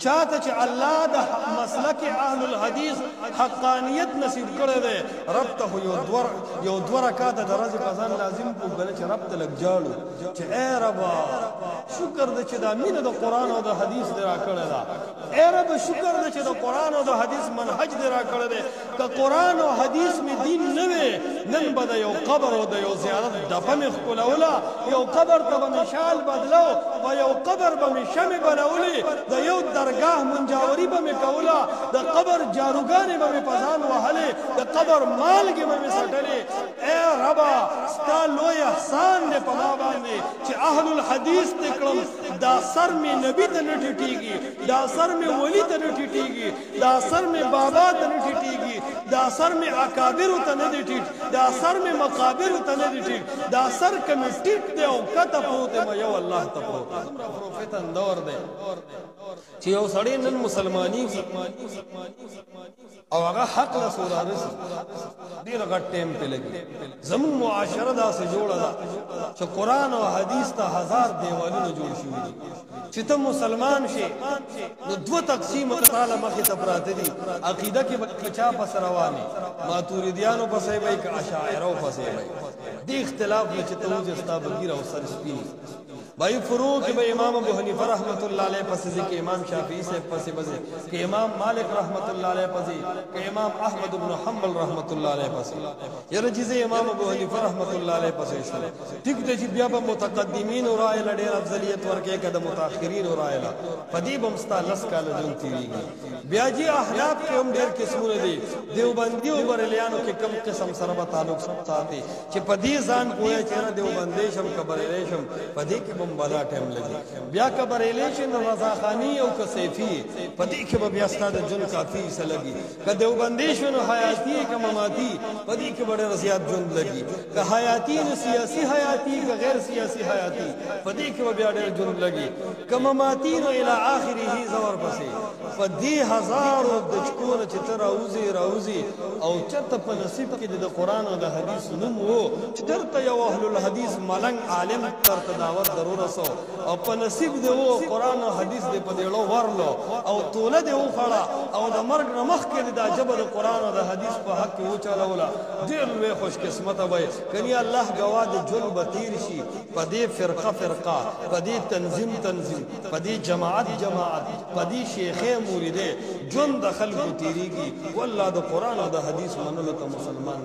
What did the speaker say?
چاته چې الله د مسلک اهل الحديث حقانیت نصیب کړی دی رب ته یو دوه رکعات د ورځې قضا لازم وګڼه چې رب ته لږ جاړو چې اے ربا شکر دې چې دا مینه د قرآن او د حدیث دې راکړې ده اے رب شکر دې چې د قرآن او د حدیث منهج دې راکړی دی که قرآن او حدیث مې دین نه وی نن به د یو قبر او د یو زیارت دپه مې ښکلوله یو قبر ته به مې شال بدلو په یو قبر به مې شمې بلولې د یو درگاه منجاوري به مې کوله د قبر جاروګانې به مې په ځان وهلې د قبر مالګې به مې څټلې اے ربا ستا لوی احسان دی په ما باندې چې اهل الحدیث دې کړم دا سر مې نبي ته نه ټیټېږي دا سر مې ولی ته نه ټیټېږي دا سر مې بابا ته نه ټیټېږي دا سر مې اکابرو ته نه دی ټیټ دا سر مې مقابرو ته نه دی ټیټ دا سر که مې ټیټ دی او کته پروت یم یو الله ته پروت دومره پروفتن دور دی چې یو سړی نن مسلمانېږي او هغه حق له سودا رسي ډېر غټ ټایم پې لګي زموږ معاشره داسې جوړه ده چې قرآن او حدیث ته 1000 دیوالونه جوړ شوي دي چې ته مسلمان شې نو دوه تقسیمه تاله مخې ته پراته دي عقیده کې به چا پسې روانې ماتوریدیانو پسې به که اشاعرو پسې به دې اختلاف نه چې ته وځې ستا به ګیره او سر سپینې بھائی فروغ کہ امام ابو حنیفہ رحمۃ اللہ علیہ پسے کہ امام شافعی سے پسے بزے کہ امام مالک رحمۃ اللہ علیہ پسے کہ امام احمد بن حنبل رحمۃ اللہ علیہ پسے یہ رجزے امام ابو حنیفہ رحمۃ اللہ علیہ پسے ٹھیک دے جی بیا متقدمین اور رائے لڑے افضلیت ورکے قدم متاخرین اور رائے لا فدیب مستا لس کا لجن تیری بیا جی احناف کے ہم ډیر قسمونه دي دیوبندی او بریلیانو کې کم قسم سره به تعلق ساتي چې پدی ځان کوی چې دیوبندی شم کبریلی شم پدی کې بلا ټیم لګي بیا کبریلیشن رضاخانی او کسیفی پدې کې به بیا ستاسو جن کافی سره لګي که دیوبندیشن حیاتی که مماتی پدې کې ډېر زیات جن لګي که حیاتی نو سیاسی حیاتی که غیر سیاسی حیاتی پدې کې به بیا ډېر جن لګي که مماتی نو الی اخره زور پسې پدې هزارو د چکونه چې تر راوزي او چرته په نصیب کې د قرآن او د حدیث نوم وو چې درته یو اهل الحدیث ملنګ عالم ترته دعوت ضرور او په نصیب دی وو قرآن او حدیث دی په دیړو ورلو او توله دی وخړه او د مرګ نه مخکې دا جبر قرآن او د حدیث په حق کې وچلوله ډېر لوی خوش قسمته وای کني الله گواه د جن به تیر شي په دې فرقه په دې تنظیم په دې جماعت په دې شیخې مریدې جن د خلکو تیریږي والله د قرآن او د حدیث منلو ته مسلمان